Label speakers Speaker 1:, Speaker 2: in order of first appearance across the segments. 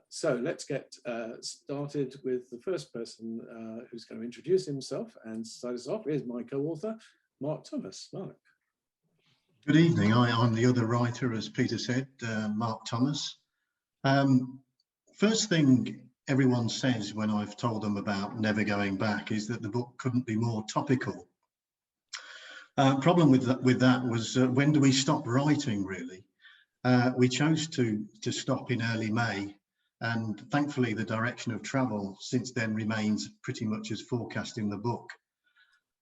Speaker 1: So let's get started with the first person who's going to introduce himself and start us off. Here's my co-author, Mark Thomas. Mark.
Speaker 2: Good evening. I'm the other writer, as Peter said, Mark Thomas. First thing everyone says when I've told them about Never Going Back is that the book couldn't be more topical. Problem with that was when do we stop writing, really? We chose to stop in early May, and thankfully the direction of travel since then remains pretty much as forecast in the book.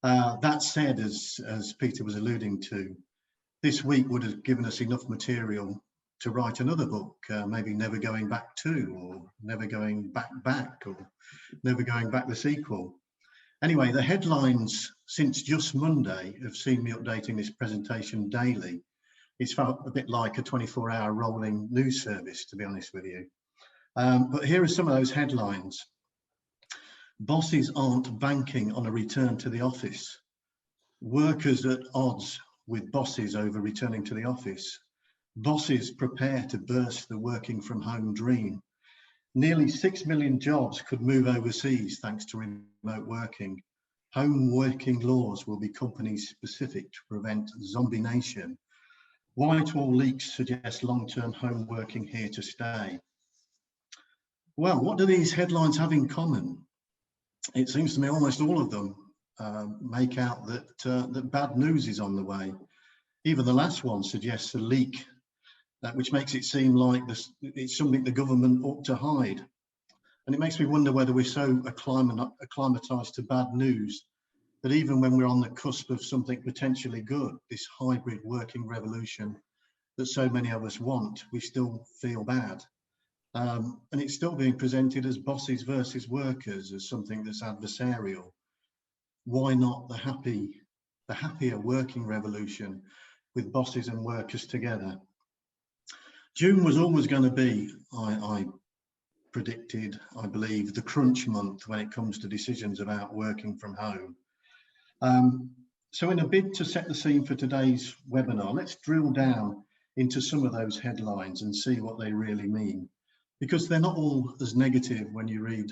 Speaker 2: That said, as Peter was alluding to, this week would have given us enough material to write another book, maybe Never Going Back 2, or Never Going Back, or Never Going Back the sequel. Anyway, the headlines since just Monday have seen me updating this presentation daily. It's felt a bit like a 24-hour rolling news service, to be honest with you. But here are some of those headlines. Bosses aren't banking on a return to the office. Workers at odds with bosses over returning to the office. Bosses prepare to burst the working from home dream. Nearly 6 million jobs could move overseas thanks to remote working. Home working laws will be company specific to prevent zombie nation. Whitewall leaks suggest long-term home working here to stay. Well, what do these headlines have in common? It seems to me almost all of them make out that bad news is on the way. Even the last one suggests a leak, which makes it seem like it's something the government ought to hide. And it makes me wonder whether we're so acclimatized to bad news that even when we're on the cusp of something potentially good, this hybrid working revolution that so many of us want, we still feel bad. And it's still being presented as bosses versus workers, as something that's adversarial. Why not the happier working revolution with bosses and workers together? June was always going to be, I predicted, I believe, the crunch month when it comes to decisions about working from home. So in a bid to set the scene for today's webinar, let's drill down into some of those headlines and see what they really mean, because they're not all as negative when you read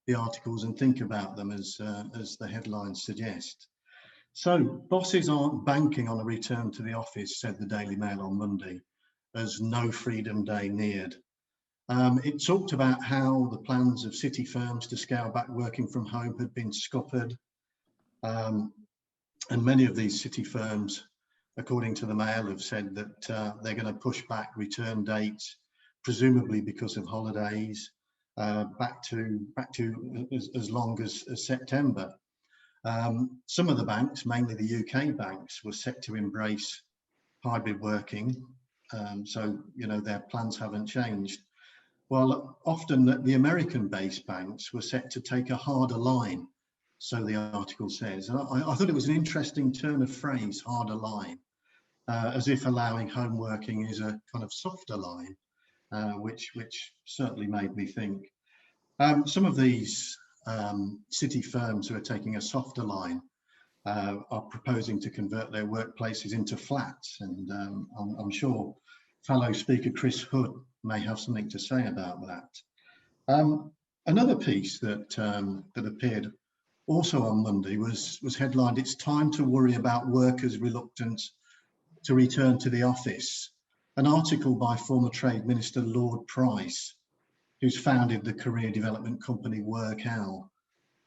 Speaker 2: the articles and think about them as the headlines suggest. So bosses aren't banking on a return to the office, said the Daily Mail on Monday, as No Freedom Day neared. It talked about how the plans of city firms to scale back working from home had been scuppered. And many of these city firms, according to the Mail, have said that they're going to push back return dates, presumably because of holidays, back to as long as September. Some of the banks, mainly the UK banks, were set to embrace hybrid working. So, you know, their plans haven't changed. While often the American-based banks were set to take a harder line, so the article says. And I thought it was an interesting turn of phrase, harder line, as if allowing home working is a kind of softer line, which certainly made me think. Some of these city firms who are taking a softer line are proposing to convert their workplaces into flats, and I'm sure fellow speaker Chris Hood may have something to say about that. Another piece that appeared also on Monday was headlined, "It's time to worry about workers' reluctance to return to the office." An article by former Trade Minister Lord Price, who's founded the career development company WorkOwl.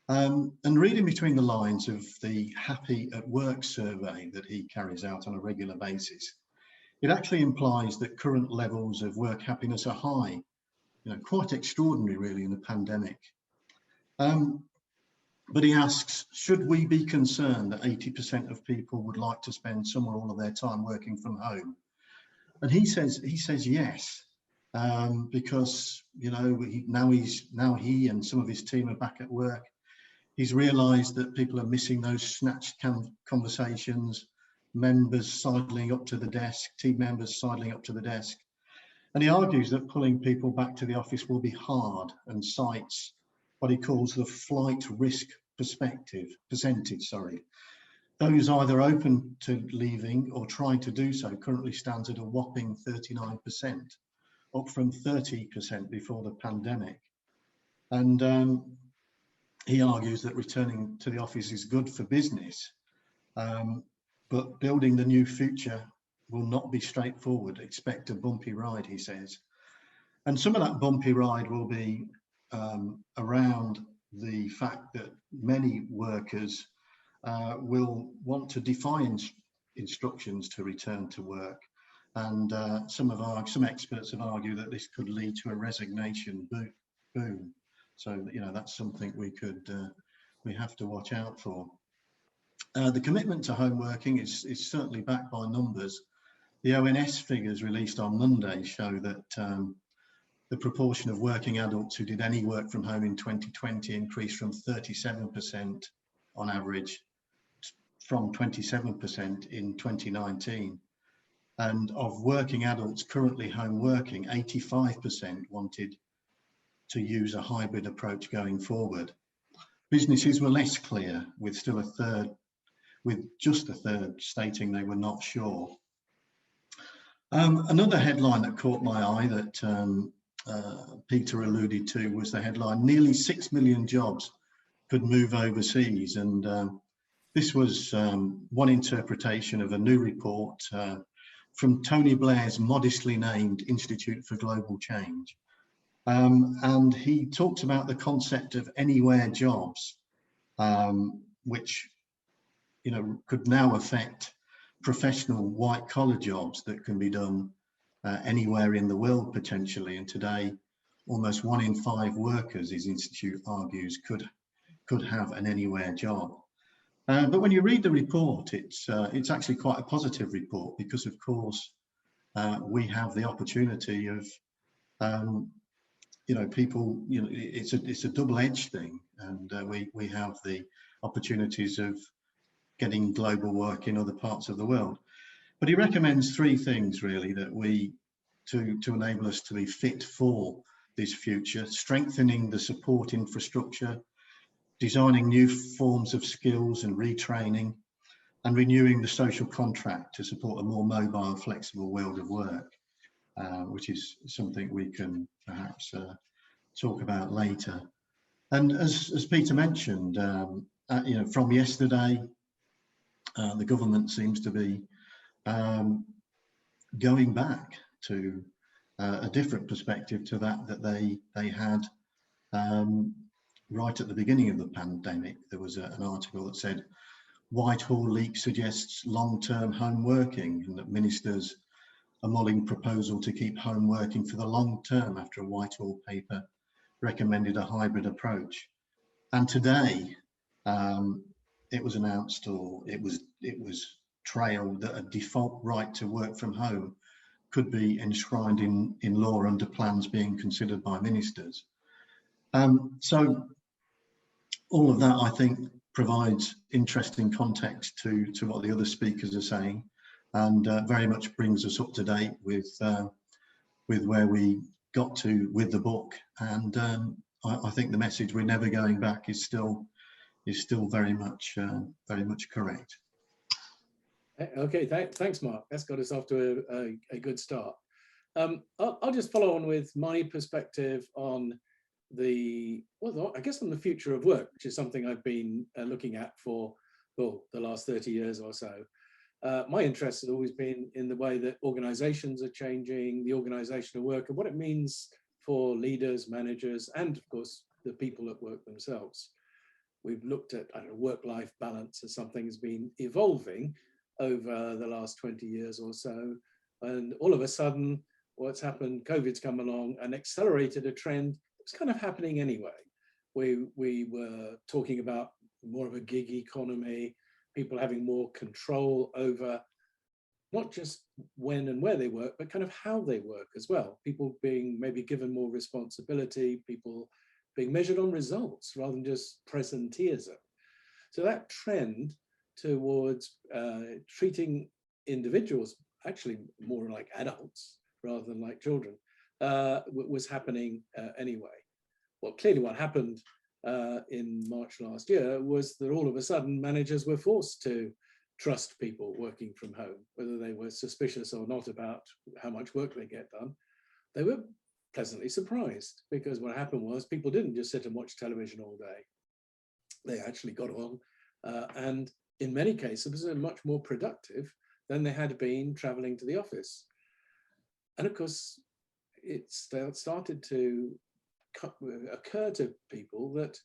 Speaker 2: And reading between the lines of the Happy at Work survey that he carries out on a regular basis, it actually implies that current levels of work happiness are high, you know, quite extraordinary really in the pandemic. But he asks, should we be concerned that 80% of people would like to spend some or all of their time working from home? And he says yes, because, you know, now he and some of his team are back at work. He's realised that people are missing those snatched conversations, members sidling up to the desk, team members sidling up to the desk. And he argues that pulling people back to the office will be hard, and cites what he calls the flight risk percentage. Those either open to leaving or trying to do so currently stands at a whopping 39%. up from 30% before the pandemic. And he argues that returning to the office is good for business, but building the new future will not be straightforward. Expect a bumpy ride, he says. And some of that bumpy ride will be around the fact that many workers will want to defy instructions to return to work. And some experts have argued that this could lead to a resignation boom. So, you know, that's something we have to watch out for. The commitment to home working is certainly backed by numbers. The ONS figures released on Monday show that the proportion of working adults who did any work from home in 2020 increased from 37% on average from 27% in 2019. And of working adults currently home working, 85% wanted to use a hybrid approach going forward. Businesses were less clear, with just a third stating they were not sure. Another headline that caught my eye that Peter alluded to was the headline, nearly 6 million jobs could move overseas. And this was one interpretation of a new report from Tony Blair's modestly named Institute for Global Change. And he talks about the concept of anywhere jobs, which, you know, could now affect professional white collar jobs that can be done anywhere in the world potentially. And today, almost 1 in 5 workers, his institute argues, could have an anywhere job. But when you read the report, it's actually quite a positive report because, of course, we have the opportunity of, you know, people, you know, it's a double-edged thing, and we have the opportunities of getting global work in other parts of the world. But he recommends 3 things really that to enable us to be fit for this future: strengthening the support infrastructure, designing new forms of skills and retraining, and renewing the social contract to support a more mobile, flexible world of work, which is something we can perhaps talk about later. And as Peter mentioned, you know, from yesterday, the government seems to be going back to a different perspective to that they had right at the beginning of the pandemic. There was an article that said Whitehall leak suggests long-term home working, and that ministers are mulling proposal to keep home working for the long term after a Whitehall paper recommended a hybrid approach. And today it was announced, or it was trailed, that a default right to work from home could be enshrined in law under plans being considered by ministers. So all of that, I think, provides interesting context to what the other speakers are saying, and very much brings us up to date with where we got to with the book. And I think the message, we're never going back, is still very much correct.
Speaker 1: Okay, thanks, Mark. That's got us off to a good start. I'll just follow on with my perspective on the future of work, which is something I've been looking at for the last 30 years or so. My interest has always been in the way that organizations are changing, the organization of work, and what it means for leaders, managers, and of course the people at work themselves. We've looked at work-life balance as something that's been evolving over the last 20 years or so, and all of a sudden what's happened, COVID's come along and accelerated a trend that's kind of happening anyway. We were talking about more of a gig economy, people having more control over not just when and where they work, but kind of how they work as well. People being maybe given more responsibility, people being measured on results rather than just presenteeism. So that trend towards treating individuals actually more like adults rather than like children was happening anyway. Well, clearly what happened in March last year was that all of a sudden managers were forced to trust people working from home, whether they were suspicious or not about how much work they get done, they were pleasantly surprised, because what happened was people didn't just sit and watch television all day. They actually got on, and in many cases were much more productive than they had been traveling to the office. And of course, it started to occur to people that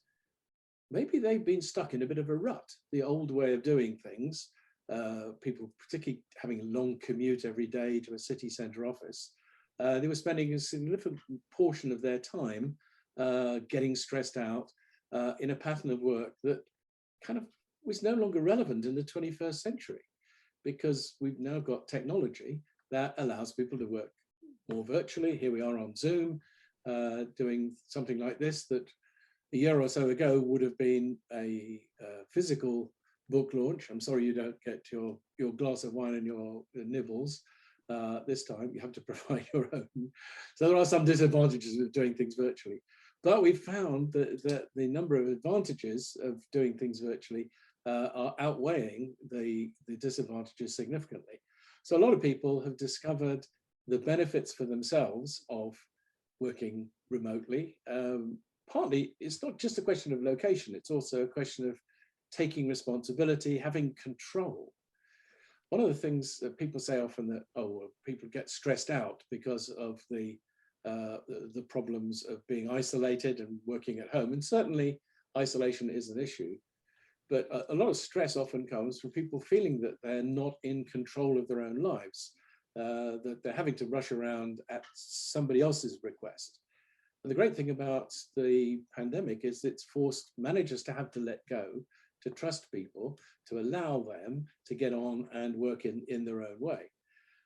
Speaker 1: maybe they've been stuck in a bit of a rut, the old way of doing things. People particularly having a long commute every day to a city centre office. They were spending a significant portion of their time getting stressed out in a pattern of work that kind of was no longer relevant in the 21st century, because we've now got technology that allows people to work more virtually. Here we are on Zoom, doing something like this that a year or so ago would have been a physical book launch. I'm sorry you don't get your glass of wine and your nibbles this time. You have to provide your own. So there are some disadvantages of doing things virtually. But we found that the number of advantages of doing things virtually are outweighing the disadvantages significantly. So a lot of people have discovered the benefits for themselves of working remotely. Partly, it's not just a question of location, it's also a question of taking responsibility, having control. One of the things that people say often that, oh, well, people get stressed out because of the problems of being isolated and working at home. And certainly isolation is an issue, but a lot of stress often comes from people feeling that they're not in control of their own lives, that they're having to rush around at somebody else's request. And the great thing about the pandemic is it's forced managers to have to let go, to trust people, to allow them to get on and work in their own way.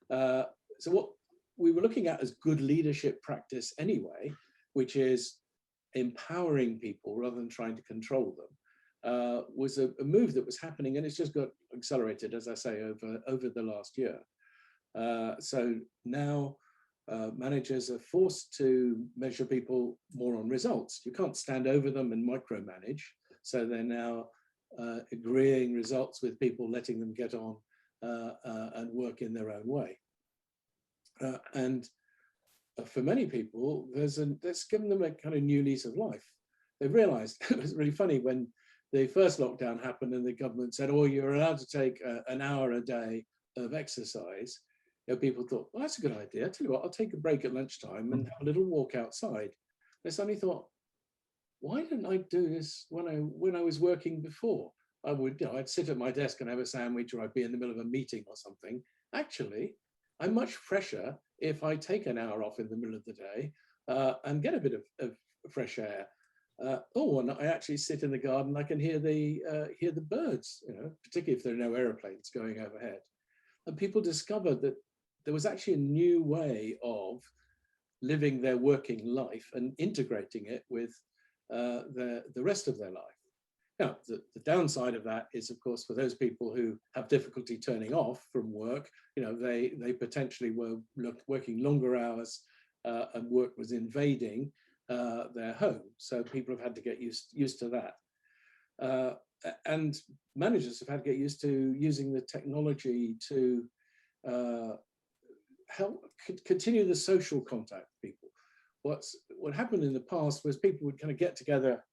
Speaker 1: So what we were looking at as good leadership practice anyway, which is empowering people rather than trying to control them, was a move that was happening, and it's just got accelerated, as I say, over the last year. So now managers are forced to measure people more on results. You can't stand over them and micromanage. So they're now agreeing results with people, letting them get on and work in their own way. And for many people, that's given them a kind of new lease of life. They've realized, it was really funny when the first lockdown happened and the government said, oh, you're allowed to take an hour a day of exercise. You know, people thought, well, that's a good idea. I tell you what, I'll take a break at lunchtime and have a little walk outside. They suddenly thought, why didn't I do this when I was working before? I would, you know, I'd sit at my desk and have a sandwich, or I'd be in the middle of a meeting or something. Actually, I'm much fresher if I take an hour off in the middle of the day and get a bit of fresh air. And I actually sit in the garden. I can hear the birds, you know, particularly if there are no aeroplanes going overhead. And people discovered that there was actually a new way of living their working life and integrating it with the rest of their life. Now, the downside of that is, of course, for those people who have difficulty turning off from work, you know, they potentially were working longer hours and work was invading their home. So people have had to get used to that. And managers have had to get used to using the technology to help continue the social contact with people. What happened in the past was people would kind of get together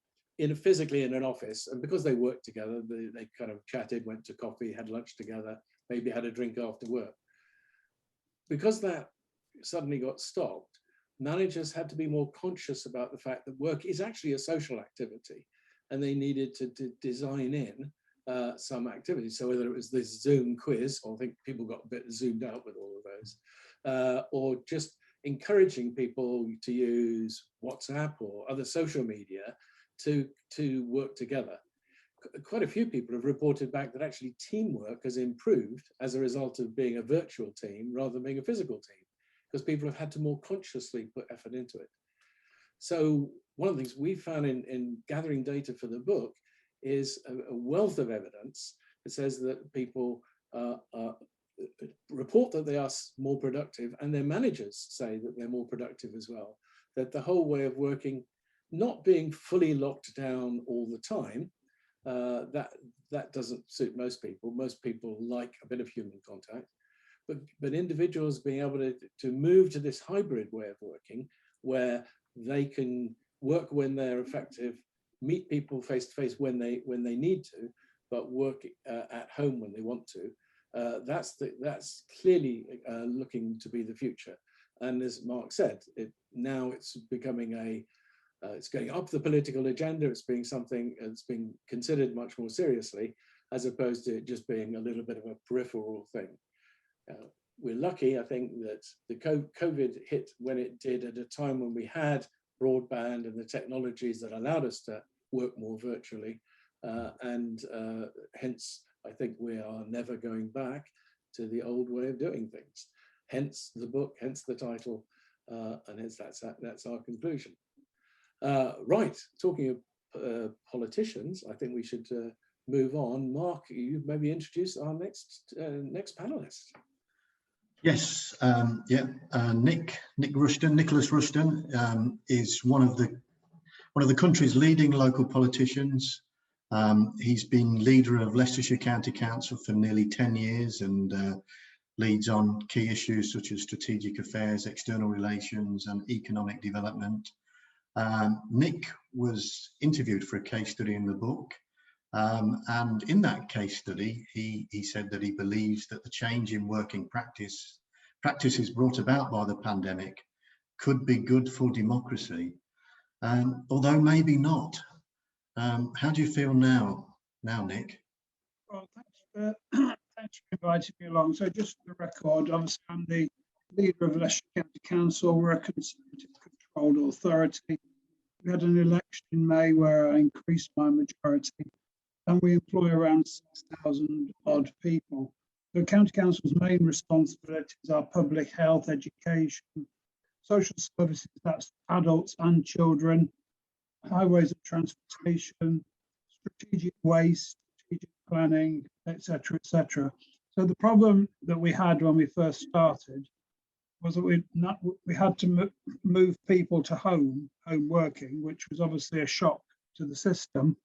Speaker 1: physically in an office, and because they worked together, they kind of chatted, went to coffee, had lunch together, maybe had a drink after work. Because that suddenly got stopped, managers had to be more conscious about the fact that work is actually a social activity, and they needed to design in some activities. So whether it was this Zoom quiz, or I think people got a bit zoomed out with all of those, or just encouraging people to use WhatsApp or other social media to work together. Quite a few people have reported back that actually teamwork has improved as a result of being a virtual team rather than being a physical team, because people have had to more consciously put effort into it. So one of the things we found in gathering data for the book is a wealth of evidence that says that people report that they are more productive, and their managers say that they're more productive as well. That the whole way of working, not being fully locked down all the time, that doesn't suit most people. Most people like a bit of human contact, but individuals being able to move to this hybrid way of working, where they can work when they're effective, meet people face to face when they need to, but work at home when they want to. That's clearly looking to be the future. And as Mark said, now it's becoming it's going up the political agenda. It's being something that's being considered much more seriously, as opposed to it just being a little bit of a peripheral thing. We're lucky, I think, that the COVID hit when it did at a time when we had broadband and the technologies that allowed us to work more virtually. And hence, I think we are never going back to the old way of doing things. Hence the book, hence the title, and hence that's our conclusion. Right, talking of politicians, I think we should move on. Mark, you maybe introduce our next panelist.
Speaker 2: Yes, Nicholas Rushton is one of the country's leading local politicians. He's been leader of Leicestershire County Council for nearly 10 years and leads on key issues such as strategic affairs, external relations and economic development. Nick was interviewed for a case study in the book, and in that case study he said that he believes that the change in working practices brought about by the pandemic could be good for democracy, although maybe not. How do you feel now, Nick?
Speaker 3: Well, thanks for inviting me along. So just for the record, obviously I'm the leader of Leicestershire County Council. We're a Conservative controlled authority. We had an election in May where I increased my majority, and we employ around 6,000 odd people. The County Council's main responsibilities are public health, education, social services, that's adults and children, highways and transportation, strategic waste, strategic planning, etc., etc. So the problem that we had when we first started was that we had to move people to home working, which was obviously a shock to the system.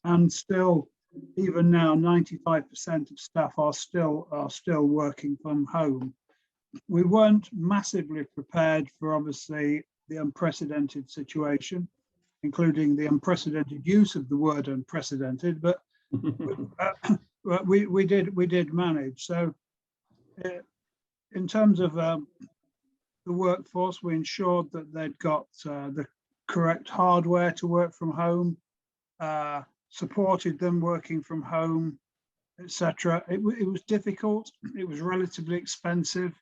Speaker 3: And still, even now, 95% of staff are still working from home. We weren't massively prepared for obviously the unprecedented situation, including the unprecedented use of the word unprecedented, but we did manage. So in terms of the workforce, we ensured that they'd got the correct hardware to work from home, supported them working from home, etc. It was difficult, it was relatively expensive,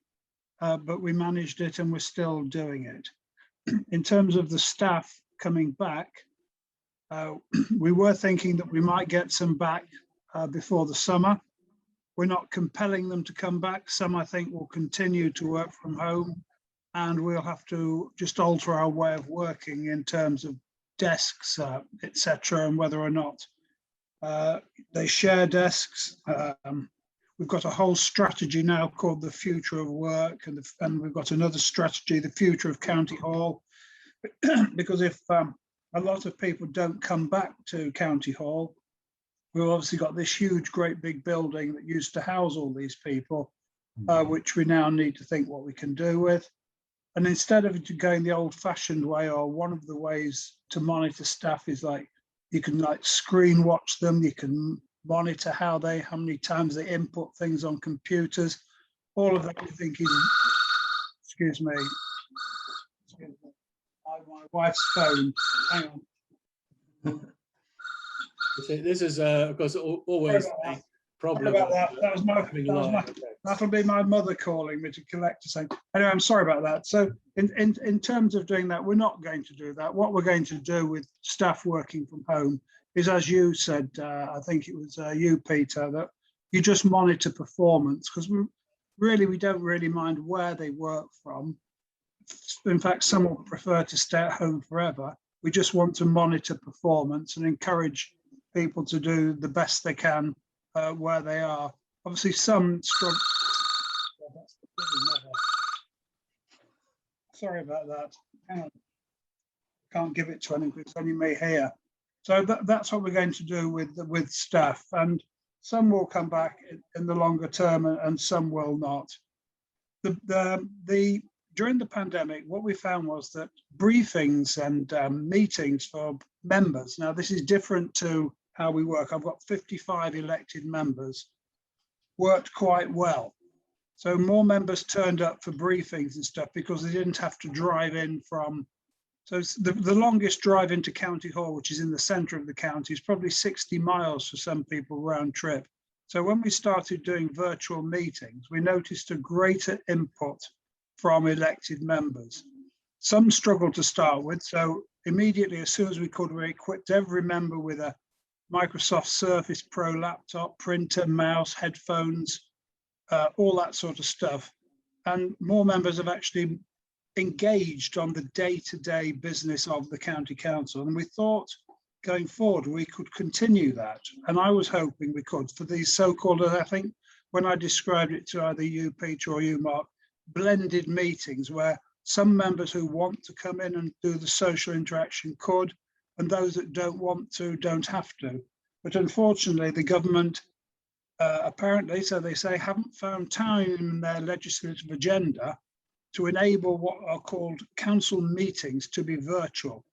Speaker 3: but we managed it and we're still doing it. In terms of the staff coming back, we were thinking that we might get some back before the summer. We're not compelling them to come back. Some, I think, will continue to work from home, and we'll have to just alter our way of working in terms of desks, etc., and whether or not they share desks. We've got a whole strategy now called the Future of Work, and we've got another strategy, the Future of County Hall, because if a lot of people don't come back to County Hall, we've obviously got this huge, great big building that used to house all these people, which we now need to think what we can do with. And instead of going the old-fashioned way, or one of the ways to monitor staff is like, you can like screen watch them, you can monitor how many times they input things on computers. All of that I think is, excuse me, my wife's phone. Hang on.
Speaker 1: This is, of course, always a problem.
Speaker 3: Sorry about that. That'll be my mother calling me to collect something. Anyway, I'm sorry about that. So in terms of doing that, we're not going to do that. What we're going to do with staff working from home is, as you said, I think it was you, Peter, that you just monitor performance, because we don't really mind where they work from. In fact, some will prefer to stay at home forever. We just want to monitor performance and encourage people to do the best they can where they are. Obviously, some struggle. Sorry about that. Hang on. Can't give it to anyone, it's only me here. So that's what we're going to do with staff, and some will come back in the longer term and some will not. During the pandemic, what we found was that briefings and meetings for members, now this is different to how we work. I've got 55 elected members, worked quite well. So more members turned up for briefings and stuff because they didn't have to drive in from, so the longest drive into County Hall, which is in the centre of the county, is probably 60 miles for some people round trip. So when we started doing virtual meetings, we noticed a greater input from elected members. Some struggled to start with, so immediately as soon as we could, we equipped every member with a Microsoft Surface Pro laptop, printer, mouse, headphones, all that sort of stuff. And more members have actually engaged on the day-to-day business of the county council. And we thought going forward, we could continue that. And I was hoping we could for these so-called, I think when I described it to either you, Peter, or you, Mark, blended meetings where some members who want to come in and do the social interaction could, and those that don't want to don't have to. But unfortunately, the government apparently, so they say, haven't found time in their legislative agenda to enable what are called council meetings to be virtual.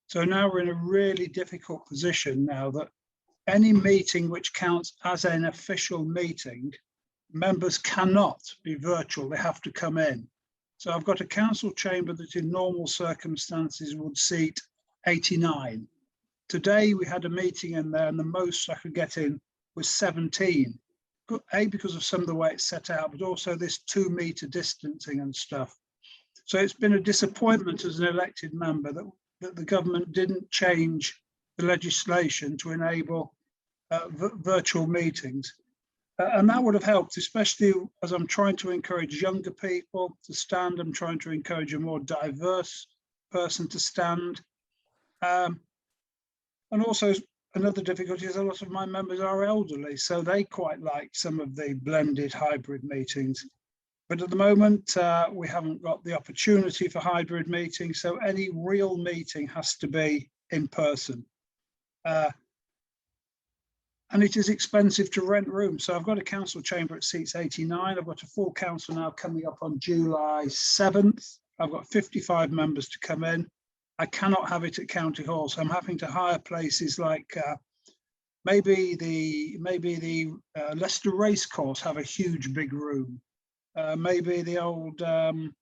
Speaker 3: So now we're in a really difficult position now that any meeting which counts as an official meeting, members cannot be virtual, they have to come in. So I've got a council chamber that in normal circumstances would seat 89. Today we had a meeting in there and the most I could get in was 17. A, because of some of the way it's set out, but also this 2 metre distancing and stuff. So it's been a disappointment as an elected member that the government didn't change the legislation to enable virtual meetings. And that would have helped, especially as I'm trying to encourage younger people to stand. I'm trying to encourage a more diverse person to stand. And also, another difficulty is a lot of my members are elderly, so they quite like some of the blended hybrid meetings. But at the moment, we haven't got the opportunity for hybrid meetings, so any real meeting has to be in person. And it is expensive to rent rooms. So I've got a council chamber at seats 89. I've got a full council now coming up on July 7th. I've got 55 members to come in. I cannot have it at County Hall, so I'm having to hire places like maybe the Leicester Racecourse have a huge big room. Maybe the old the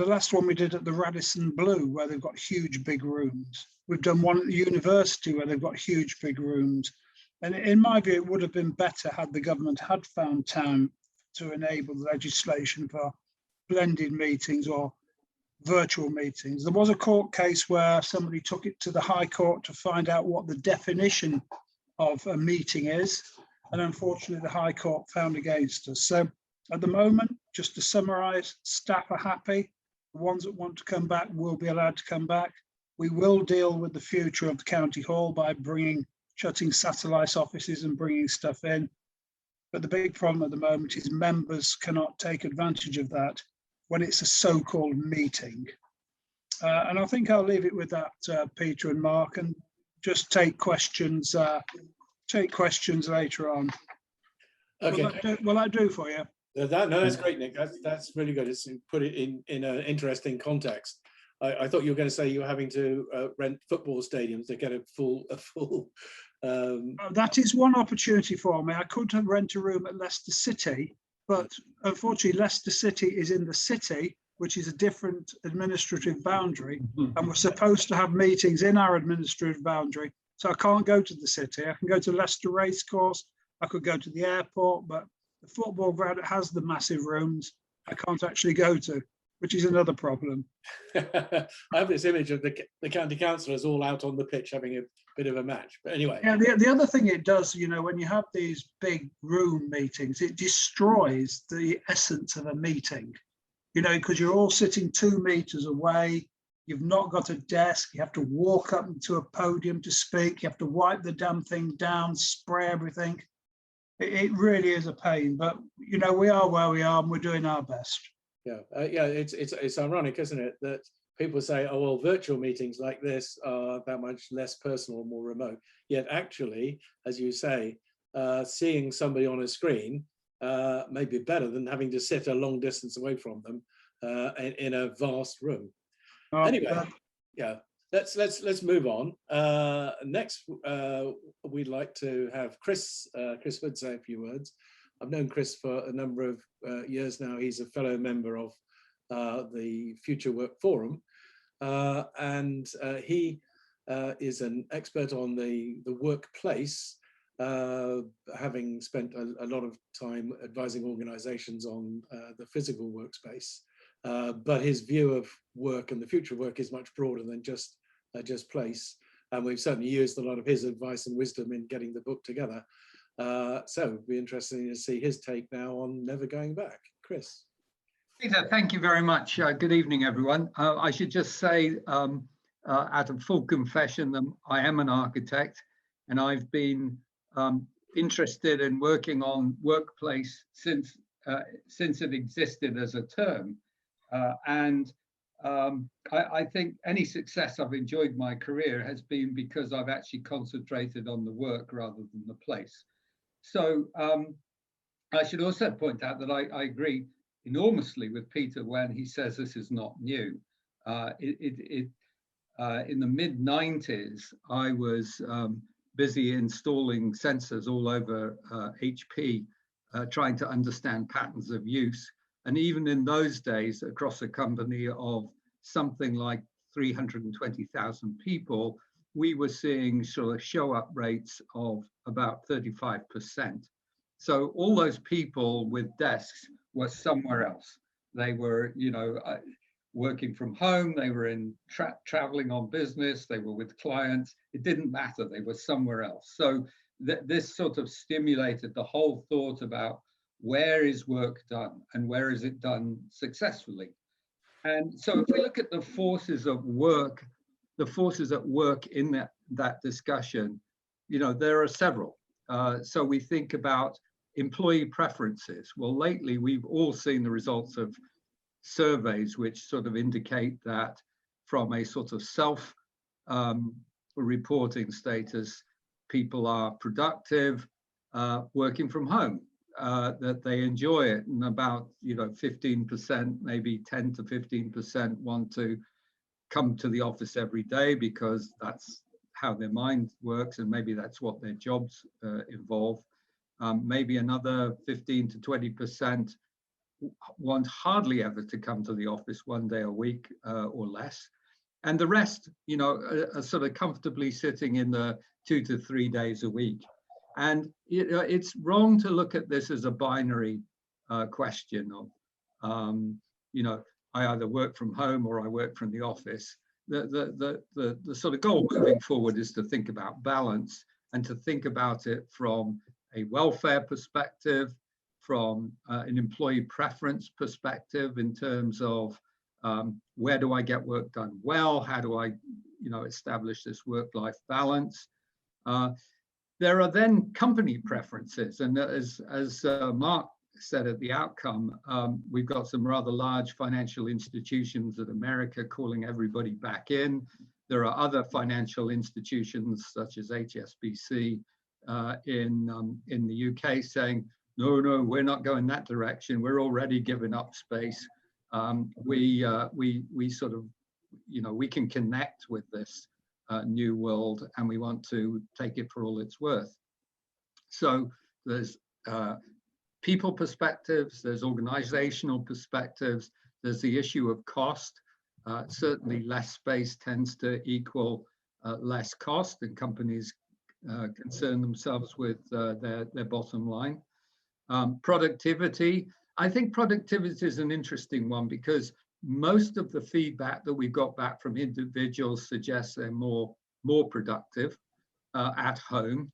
Speaker 3: last one we did at the Radisson Blue, where they've got huge big rooms. We've done one at the university where they've got huge big rooms. And in my view, it would have been better had the government had found time to enable the legislation for blended meetings or virtual meetings. There was a court case where somebody took it to the High Court to find out what the definition of a meeting is. And unfortunately, the High Court found against us. So at the moment, just to summarise, staff are happy. The ones that want to come back will be allowed to come back. We will deal with the future of the County Hall by shutting satellite offices and bringing stuff in. But the big problem at the moment is members cannot take advantage of that when it's a so-called meeting. And I think I'll leave it with that, Peter and Mark, and just take questions later on.
Speaker 1: Okay.
Speaker 3: Will that do for you?
Speaker 1: No, that's great, Nick. That's really good. It's put it in an interesting context. I thought you were going to say you were having to rent football stadiums to get a full.
Speaker 3: That is one opportunity for me. I could rent a room at Leicester City, but unfortunately, Leicester City is in the city, which is a different administrative boundary, and we're supposed to have meetings in our administrative boundary. So I can't go to the city. I can go to Leicester Racecourse. I could go to the airport, but the football ground, it has the massive rooms I can't actually go to, which is another problem.
Speaker 1: I have this image of the county councillors all out on the pitch having a bit of a match. But anyway. Yeah,
Speaker 3: the other thing it does, when you have these big room meetings, it destroys the essence of a meeting, because you're all sitting 2 meters away. You've not got a desk. You have to walk up to a podium to speak. You have to wipe the damn thing down, spray everything. It really is a pain, but we are where we are and we're doing our best.
Speaker 1: Yeah, it's ironic, isn't it, that people say, oh, well, virtual meetings like this are that much less personal, more remote. Yet actually, as you say, seeing somebody on a screen maybe better than having to sit a long distance away from them in a vast room. Anyway, yeah, let's move on. Next, we'd like to have Chris Hood say a few words. I've known Chris for a number of years now. He's a fellow member of the Future Work Forum, and he is an expert on the workplace, having spent a lot of time advising organizations on the physical workspace. But his view of work and the future of work is much broader than just place. And we've certainly used a lot of his advice and wisdom in getting the book together. So it'd be interesting to see his take now on Never Going Back. Chris.
Speaker 4: Peter, thank you very much. Good evening, everyone. I should just say, out of full confession, that I am an architect, and I've been interested in working on workplace since it existed as a term. I think any success I've enjoyed my career has been because I've actually concentrated on the work rather than the place. So I should also point out that I agree enormously with Peter when he says this is not new. In the mid-90s, I was busy installing sensors all over HP, trying to understand patterns of use. And even in those days, across a company of something like 320,000 people, we were seeing sort of show-up rates of about 35%. So all those people with desks were somewhere else. They were, working from home, they were traveling on business, they were with clients. It didn't matter, they were somewhere else. So this sort of stimulated the whole thought about where is work done and where is it done successfully. And so if we look at the forces of work, the forces at work in that discussion, there are several. So we think about employee preferences. Well, lately we've all seen the results of surveys which sort of indicate that from a sort of self-reporting status, people are productive, working from home, that they enjoy it, and about 15%, maybe 10 to 15% want to come to the office every day because that's how their mind works, and maybe that's what their jobs involve. Maybe another 15 to 20% want hardly ever to come to the office, one day a week or less. And the rest, are sort of comfortably sitting in the 2 to 3 days a week. And it's wrong to look at this as a binary question of, I either work from home or I work from the office. The sort of goal moving forward is to think about balance and to think about it from a welfare perspective, from an employee preference perspective in terms of where do I get work done well? How do I, establish this work-life balance? There are then company preferences, and as Mark said at the outcome, we've got some rather large financial institutions in America calling everybody back in. There are other financial institutions such as HSBC in the UK saying, no, we're not going that direction. We're already giving up space. We sort of, we can connect with this new world, and we want to take it for all it's worth. So there's people perspectives, there's organizational perspectives, there's the issue of cost. Certainly less space tends to equal less cost, and companies concern themselves with their bottom line. Productivity. I think productivity is an interesting one because most of the feedback that we've got back from individuals suggests they're more productive at home,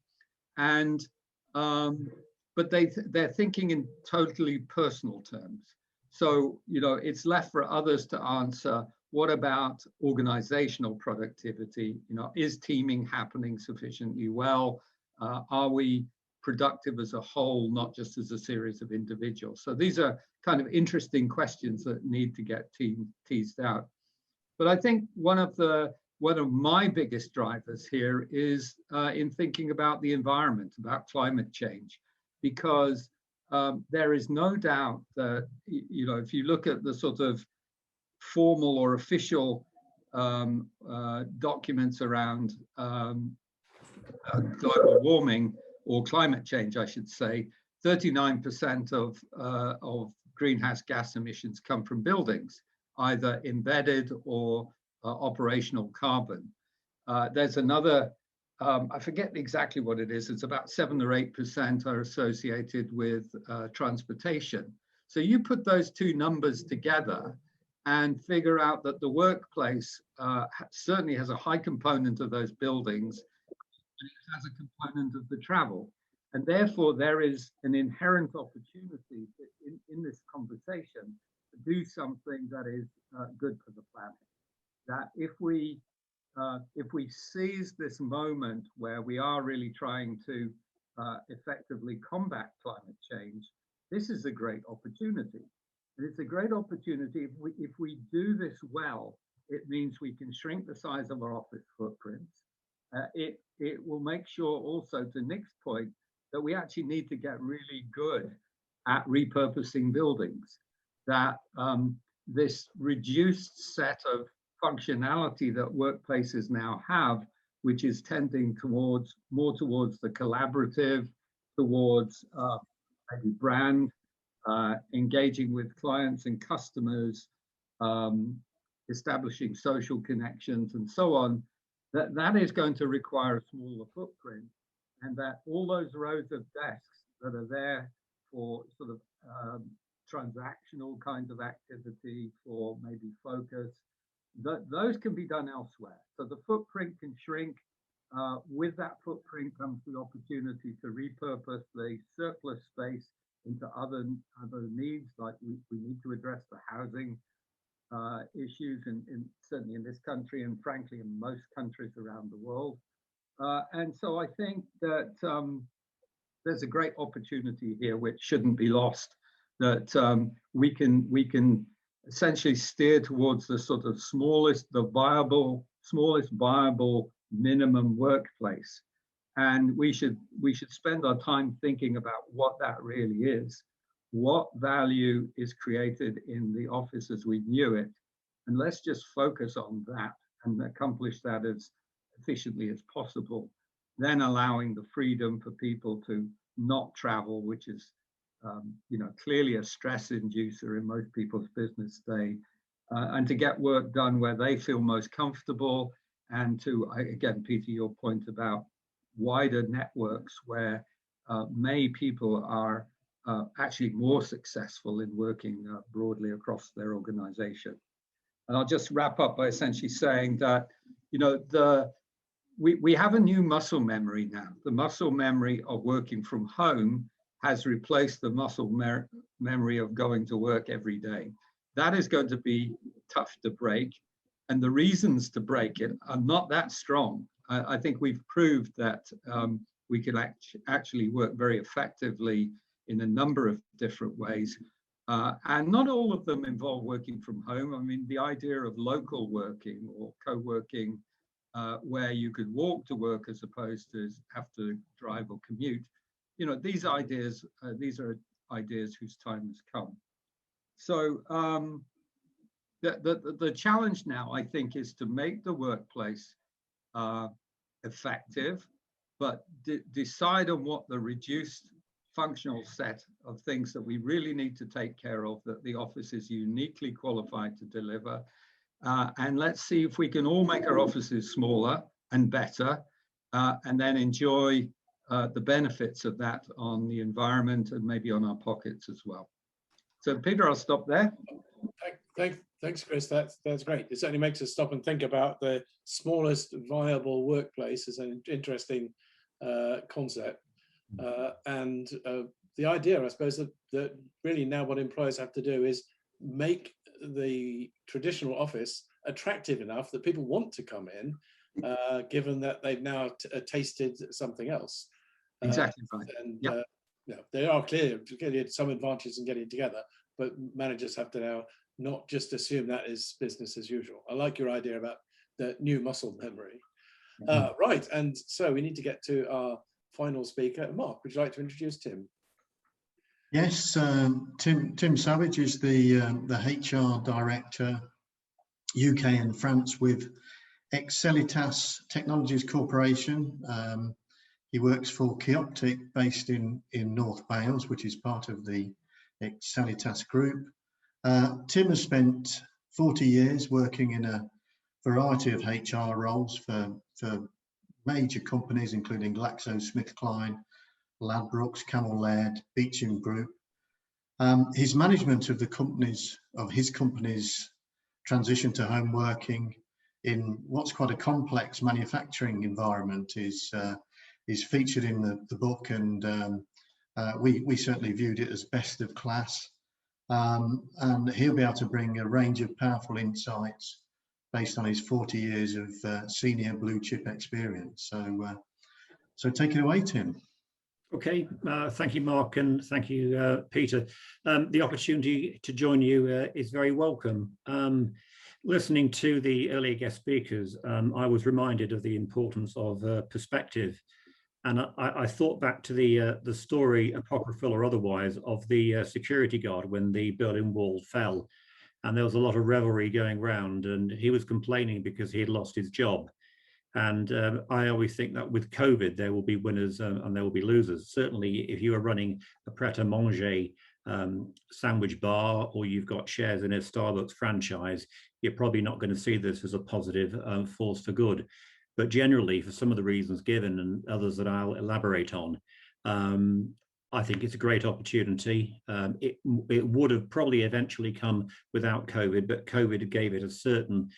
Speaker 4: and but they're thinking in totally personal terms. So it's left for others to answer. What about organizational productivity? Is teaming happening sufficiently well? Are we productive as a whole, not just as a series of individuals? So these are kind of interesting questions that need to get teased out. But I think one of my biggest drivers here is in thinking about the environment, about climate change, because there is no doubt that, you know, if you look at the sort of formal or official documents around global warming or climate change, I should say, 39% of greenhouse gas emissions come from buildings, either embedded or operational carbon. There's another, I forget exactly what it is, it's about 7 or 8% are associated with transportation. So you put those two numbers together and figure out that the workplace certainly has a high component of those buildings, and it has a component of the travel. And therefore, there is an inherent opportunity in this conversation to do something that is good for the planet. That if we seize this moment where we are really trying to effectively combat climate change, this is a great opportunity. And it's a great opportunity if we do this well. It means we can shrink the size of our office footprints. It will make sure also, to Nick's point, that we actually need to get really good at repurposing buildings. That this reduced set of functionality that workplaces now have, which is tending towards more towards the collaborative, towards maybe brand, engaging with clients and customers, establishing social connections and so on, that is going to require a smaller footprint, and that all those rows of desks that are there for sort of transactional kinds of activity, for maybe focus, those can be done elsewhere. So the footprint can shrink. With that footprint comes the opportunity to repurpose the surplus space into other needs, like we need to address the housing issues, certainly in this country, and frankly in most countries around the world. And so I think that there's a great opportunity here which shouldn't be lost, that we can essentially steer towards the sort of smallest viable minimum workplace. And we should spend our time thinking about what that really is, what value is created in the office as we knew it, and let's just focus on that and accomplish that as efficiently as possible, then allowing the freedom for people to not travel, which is you know, clearly a stress inducer in most people's business day, and to get work done where they feel most comfortable, and to, again, Peter, your point about wider networks where many people are actually more successful in working broadly across their organization. And I'll just wrap up by essentially saying that, you know, we have a new muscle memory now. The muscle memory of working from home has replaced the muscle memory of going to work every day. That is going to be tough to break. And the reasons to break it are not that strong. I think we've proved that we can actually work very effectively in a number of different ways. And not all of them involve working from home. I mean, the idea of local working or co-working, where you could walk to work as opposed to have to drive or commute, you know, these are ideas whose time has come. So the challenge now, I think, is to make the workplace effective, but decide on what the reduced functional set of things that we really need to take care of, that the office is uniquely qualified to deliver. And let's see if we can all make our offices smaller and better, and then enjoy the benefits of that on the environment and maybe on our pockets as well. So Peter, I'll stop there.
Speaker 1: Thanks, Chris. That's great. It certainly makes us stop and think about the smallest viable workplace as an interesting concept. And the idea, I suppose, that really now what employers have to do is make the traditional office attractive enough that people want to come in, given that they've now tasted something else.
Speaker 4: Exactly right.
Speaker 1: And
Speaker 4: yep.
Speaker 1: Yeah, there are clearly some advantages in getting together, but managers have to now not just assume that is business as usual. I like your idea about the new muscle memory. Right, and so we need to get to our final speaker. Mark, would you like to introduce Tim?
Speaker 2: Yes, Tim Savidge is the HR director, UK and France, with Excelitas Technologies Corporation. He works for Chioptic, based in North Wales, which is part of the Excelitas group. Tim has spent 40 years working in a variety of HR roles for major companies, including GlaxoSmithKline, Ladbrokes, Camel Laird, Beecham Group. His management of his company's transition to home working in what's quite a complex manufacturing environment is featured in the book, and we certainly viewed it as best of class. And he'll be able to bring a range of powerful insights based on his 40 years of senior blue chip experience. So take it away, Tim.
Speaker 5: Okay, thank you, Mark, and thank you, Peter. The opportunity to join you is very welcome. Listening to the earlier guest speakers, I was reminded of the importance of perspective. And I thought back to the story, apocryphal or otherwise, of the security guard when the Berlin Wall fell. And there was a lot of revelry going round, and he was complaining because he had lost his job. And I always think that with COVID, there will be winners and there will be losers. Certainly, if you are running a pret-a-manger sandwich bar, or you've got shares in a Starbucks franchise, you're probably not going to see this as a positive force for good. But generally, for some of the reasons given and others that I'll elaborate on, I think it's a great opportunity. It would have probably eventually come without COVID, but COVID gave it a certain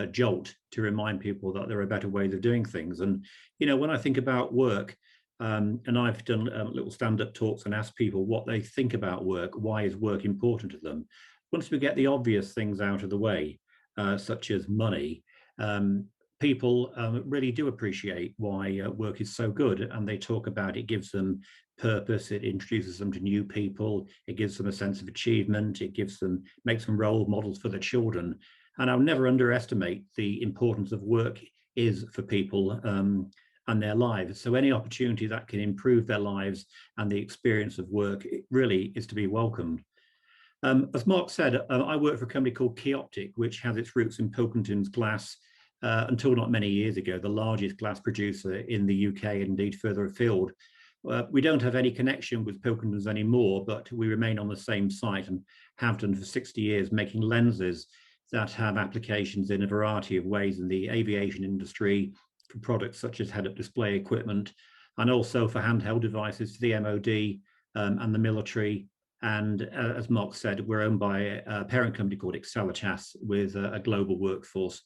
Speaker 5: jolt to remind people that there are better ways of doing things. And, you know, when I think about work, and I've done little stand-up talks and asked people what they think about work, why is work important to them? Once we get the obvious things out of the way, such as money, people really do appreciate why work is so good, and they talk about it gives them purpose, it introduces them to new people, it gives them a sense of achievement, it makes them role models for their children. And I'll never underestimate the importance of work is for people and their lives. So any opportunity that can improve their lives and the experience of work, it really is to be welcomed. As Mark said, I work for a company called Chioptic, which has its roots in Pilkington's glass. Until not many years ago, the largest glass producer in the UK, and indeed further afield. We don't have any connection with Pilkingtons anymore, but we remain on the same site and have done for 60 years, making lenses that have applications in a variety of ways in the aviation industry, for products such as head-up display equipment, and also for handheld devices for the MOD and the military. And as Mark said, we're owned by a parent company called Excelitas, with a global workforce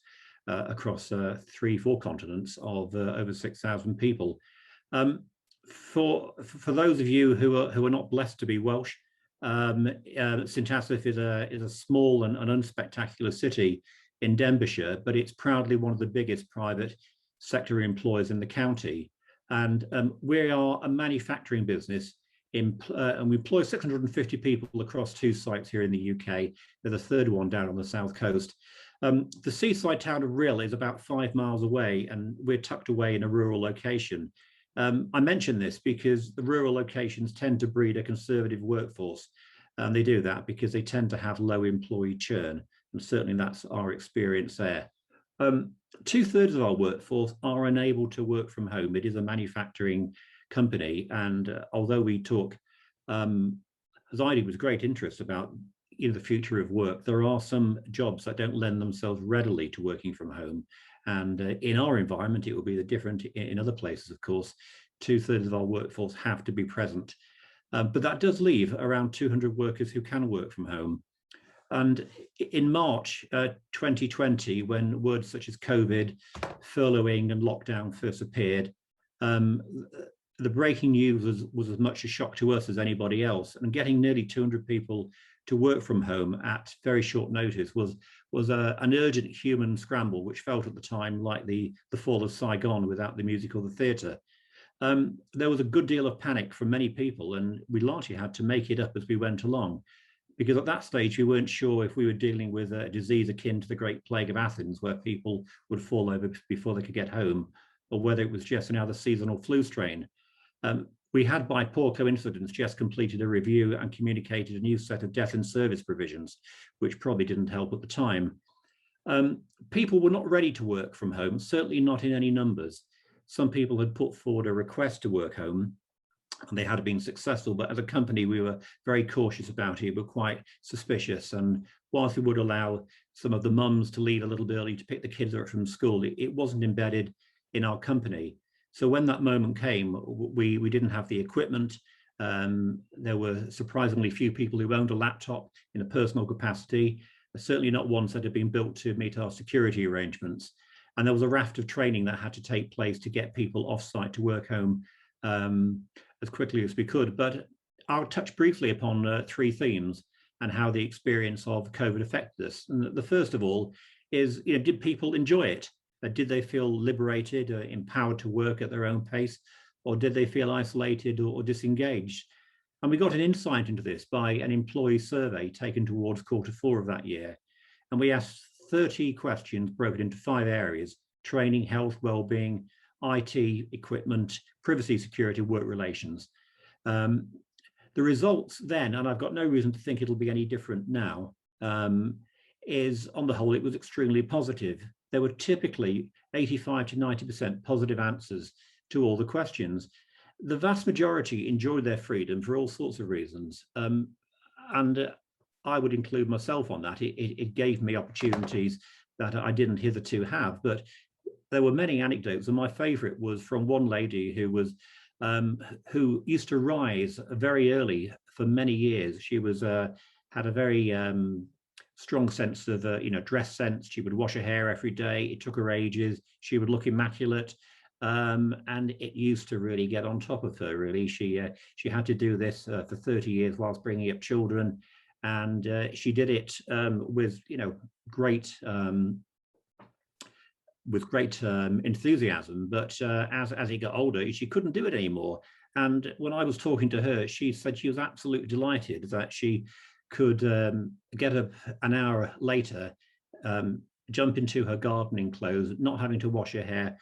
Speaker 5: across 3-4 continents of over 6,000 people. For those of you who are not blessed to be Welsh, St Asaph is a small and unspectacular city in Denbighshire, but it's proudly one of the biggest private sector employers in the county. And we are a manufacturing business, and we employ 650 people across 2 sites here in the UK. There's a third one down on the south coast. The seaside town of Rhyl is about 5 miles away, and we're tucked away in a rural location. I mention this because the rural locations tend to breed a conservative workforce, and they do that because they tend to have low employee churn, and certainly that's our experience there. 2/3 of our workforce are unable to work from home. It is a manufacturing company, and although we talk, as I did, with great interest about the future of work, there are some jobs that don't lend themselves readily to working from home. And in our environment, it will be different in other places, of course. 2/3 of our workforce have to be present. But that does leave around 200 workers who can work from home. And in March 2020, when words such as COVID, furloughing and lockdown first appeared, the breaking news was as much a shock to us as anybody else. And getting nearly 200 people to work from home at very short notice was an urgent human scramble, which felt at the time like the fall of Saigon without the music or the theatre. There was a good deal of panic from many people, and we largely had to make it up as we went along, because at that stage we weren't sure if we were dealing with a disease akin to the Great Plague of Athens, where people would fall over before they could get home, or whether it was just another seasonal flu strain. We had, by poor coincidence, just completed a review and communicated a new set of death in service provisions, which probably didn't help at the time. People were not ready to work from home, certainly not in any numbers. Some people had put forward a request to work home, and they had been successful, but as a company, we were very cautious about it. We were quite suspicious. And whilst we would allow some of the mums to leave a little bit early to pick the kids up from school, it wasn't embedded in our company. So when that moment came, we didn't have the equipment. There were surprisingly few people who owned a laptop in a personal capacity, certainly not ones that had been built to meet our security arrangements. And there was a raft of training that had to take place to get people off-site to work home as quickly as we could. But I'll touch briefly upon 3 themes and how the experience of COVID affected us. And the first of all is, did people enjoy it? Did they feel liberated, empowered to work at their own pace, or did they feel isolated or disengaged? And we got an insight into this by an employee survey taken towards Q4 of that year. And we asked 30 questions broken into 5 areas: training, health, well-being, IT, equipment, privacy, security, work relations. The results then, and I've got no reason to think it'll be any different now, is on the whole, it was extremely positive. There were typically 85 to 90% positive answers to all the questions. The vast majority enjoyed their freedom for all sorts of reasons. And I would include myself on that. It gave me opportunities that I didn't hitherto have, but there were many anecdotes, and my favorite was from one lady who was who used to rise very early for many years. She was had a very strong sense of dress sense. She would wash her hair every day. It took her ages. She would look immaculate, and it used to really get on top of her. Really, she had to do this for 30 years whilst bringing up children, and she did it with great enthusiasm. But as he got older, she couldn't do it anymore. And when I was talking to her, she said she was absolutely delighted that she could get up an hour later, jump into her gardening clothes, not having to wash her hair,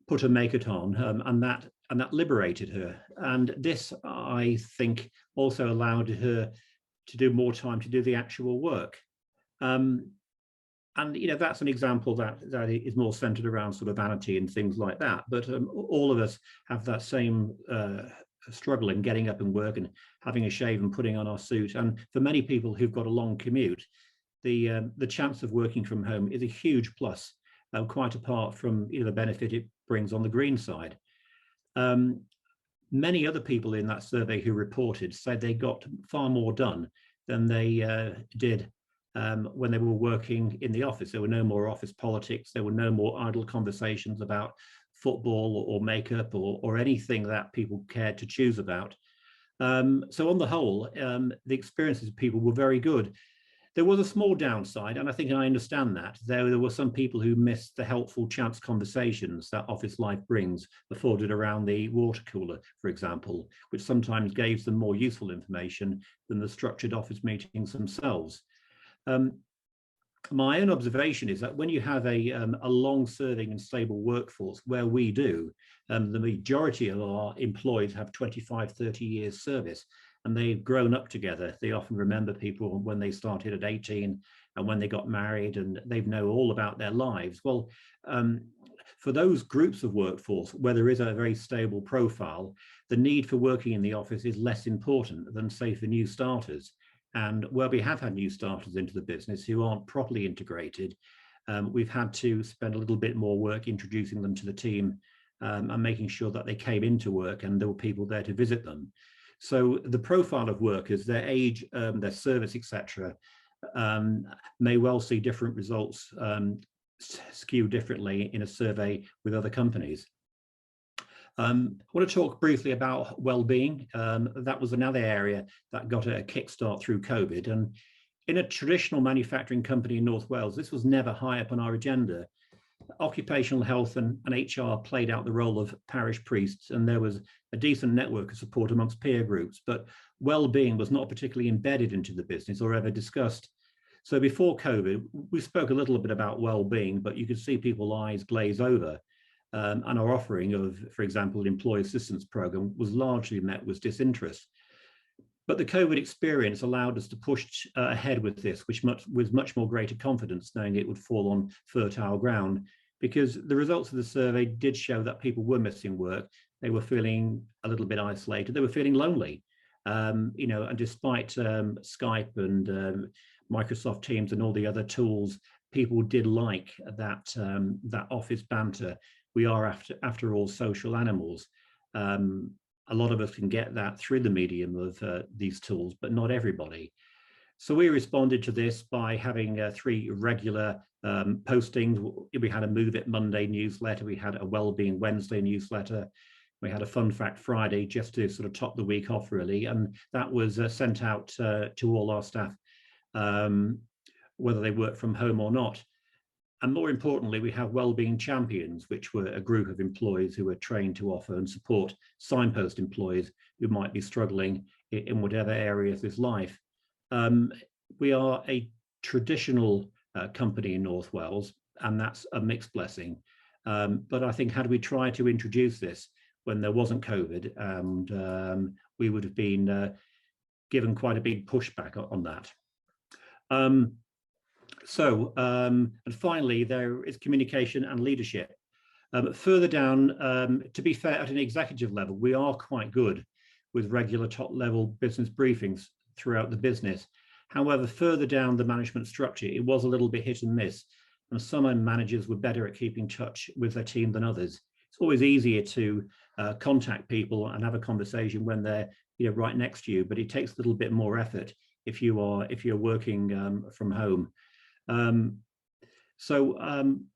Speaker 5: put her makeup on, and that liberated her. And this, I think, also allowed her to do more time to do the actual work. And that's an example that is more centered around sort of vanity and things like that. But all of us have that same struggle in getting up and work and having a shave and putting on our suit. And for many people who've got a long commute, the chance of working from home is a huge plus, quite apart from the benefit it brings on the green side. Many other people in that survey who reported said they got far more done than they did when they were working in the office. There were no more office politics. There were no more idle conversations about football or makeup or anything that people cared to choose about. So on the whole, the experiences of people were very good. There was a small downside, and I think I understand that. There were some people who missed the helpful chance conversations that office life brings, afforded around the water cooler, for example, which sometimes gave them more useful information than the structured office meetings themselves. My own observation is that when you have a long-serving and stable workforce, where we do, the majority of our employees have 25, 30 years service, and they've grown up together. They often remember people when they started at 18 and when they got married, and they know all about their lives. Well, for those groups of workforce where there is a very stable profile, the need for working in the office is less important than, say, for new starters. And where we have had new starters into the business who aren't properly integrated, we've had to spend a little bit more work introducing them to the team and making sure that they came into work and there were people there to visit them. So the profile of workers, their age, their service, etc., may well see different results skew differently in a survey with other companies. I want to talk briefly about well-being. That was another area that got a kickstart through COVID. And in a traditional manufacturing company in North Wales, this was never high up on our agenda. Occupational health and HR played out the role of parish priests, and there was a decent network of support amongst peer groups, but well-being was not particularly embedded into the business or ever discussed. So before COVID, we spoke a little bit about well-being, but you could see people's eyes glaze over. and our offering of, for example, the employee assistance program was largely met with disinterest. But the COVID experience allowed us to push ahead with this, with much more greater confidence, knowing it would fall on fertile ground, because the results of the survey did show that people were missing work. They were feeling a little bit isolated. They were feeling lonely, you know, and despite Skype and Microsoft Teams and all the other tools, people did like that that office banter. We are, after all, social animals. A lot of us can get that through the medium of these tools, but not everybody. So we responded to this by having 3 regular postings. We had a Move It Monday newsletter. We had a Wellbeing Wednesday newsletter. We had a Fun Fact Friday, just to sort of top the week off, really. And that was sent out to all our staff, whether they work from home or not. And more importantly, we have Wellbeing Champions, which were a group of employees who were trained to offer and support signpost employees who might be struggling in whatever area of this life. We are a traditional company in North Wales, and that's a mixed blessing. But I think, had we tried to introduce this when there wasn't COVID, and we would have been given quite a big pushback on that. And finally, there is communication and leadership. Further down, to be fair, at an executive level, we are quite good with regular top-level business briefings throughout the business. However, further down the management structure, it was a little bit hit and miss, and some managers were better at keeping touch with their team than others. It's always easier to contact people and have a conversation when they're, you know, right next to you, but it takes a little bit more effort if you're working from home. I'm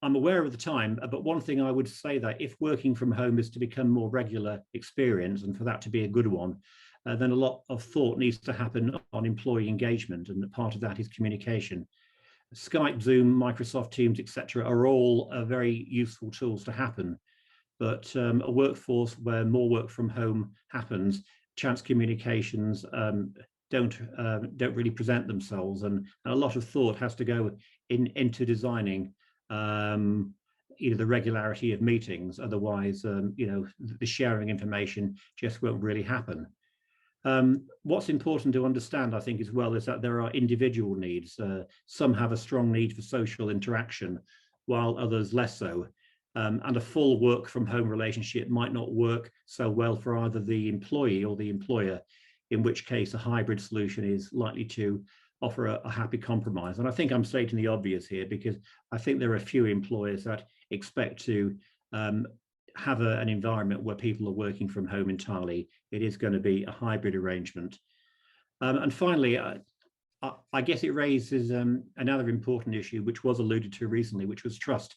Speaker 5: aware of the time, but one thing I would say, that if working from home is to become more regular experience, and for that to be a good one, then a lot of thought needs to happen on employee engagement, and part of that is communication. Skype, Zoom, Microsoft Teams, etc. are all very useful tools to happen, but a workforce where more work from home happens, chance communications don't really present themselves, and a lot of thought has to go into designing the regularity of meetings. Otherwise, the sharing information just won't really happen. What's important to understand, I think, as well, is that there are individual needs. Some have a strong need for social interaction, while others less so. And a full work from home relationship might not work so well for either the employee or the employer, in which case a hybrid solution is likely to offer a happy compromise. And I think I'm stating the obvious here, because I think there are a few employers that expect to have an environment where people are working from home entirely. It is going to be a hybrid arrangement. And finally, I guess it raises another important issue, which was alluded to recently, which was trust.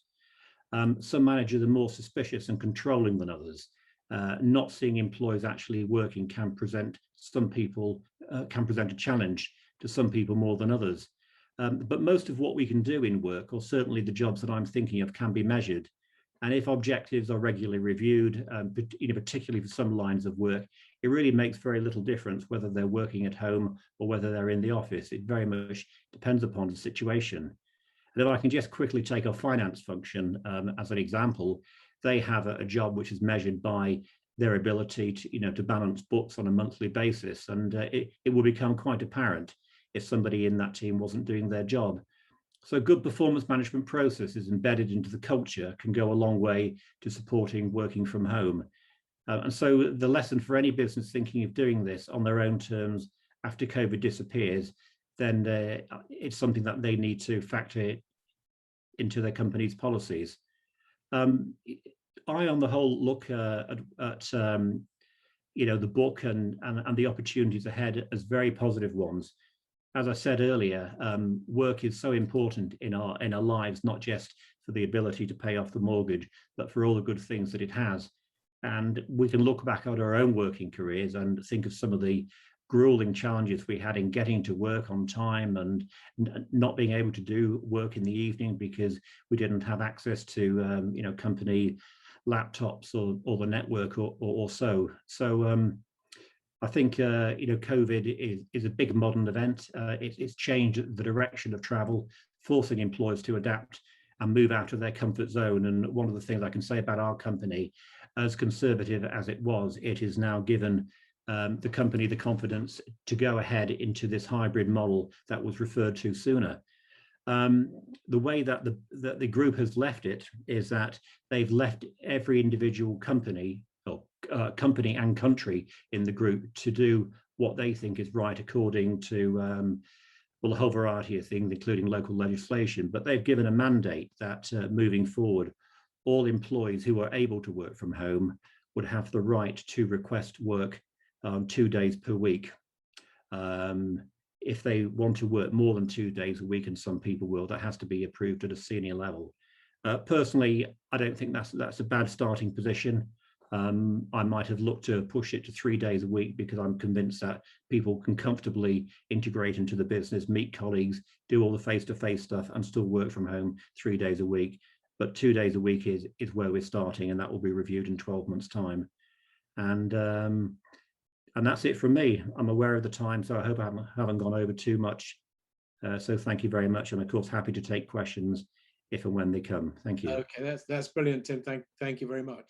Speaker 5: Some managers are more suspicious and controlling than others. Not seeing employees actually working can present a challenge to some people more than others. But most of what we can do in work, or certainly the jobs that I'm thinking of, can be measured. And if objectives are regularly reviewed, particularly for some lines of work, it really makes very little difference whether they're working at home or whether they're in the office. It very much depends upon the situation. And if I can just quickly take our finance function as an example, they have a job which is measured by their ability to balance books on a monthly basis, and it will become quite apparent if somebody in that team wasn't doing their job. So good performance management processes embedded into the culture can go a long way to supporting working from home. And so the lesson for any business thinking of doing this on their own terms after COVID disappears, then it's something that they need to factor into their company's policies. I, on the whole, look at the book and the opportunities ahead as very positive ones. As I said earlier, work is so important in our lives, not just for the ability to pay off the mortgage, but for all the good things that it has. And we can look back at our own working careers and think of some of the grueling challenges we had in getting to work on time, and not being able to do work in the evening because we didn't have access to company laptops or the network or so. So I think COVID is a big modern event. It's changed the direction of travel, forcing employers to adapt and move out of their comfort zone. And one of the things I can say about our company, as conservative as it was, it is now given the company the confidence to go ahead into this hybrid model that was referred to sooner. The way that the group has left it is that they've left every individual company, or company and country in the group, to do what they think is right according to well, a whole variety of things, including local legislation. But they've given a mandate that moving forward, all employees who are able to work from home would have the right to request work 2 days per week. If they want to work more than 2 days a week, and some people will, that has to be approved at a senior level. Personally, I don't think that's a bad starting position. I might have looked to push it to 3 days a week, because I'm convinced that people can comfortably integrate into the business, meet colleagues, do all the face-to-face stuff, and still work from home 3 days a week. But 2 days a week is where we're starting, and that will be reviewed in 12 months' time. And that's it from me. I'm aware of the time, so I hope I haven't gone over too much. So thank you very much, and of course happy to take questions if and when they come. Thank you.
Speaker 1: Okay, that's brilliant, Tim. Thank you very much.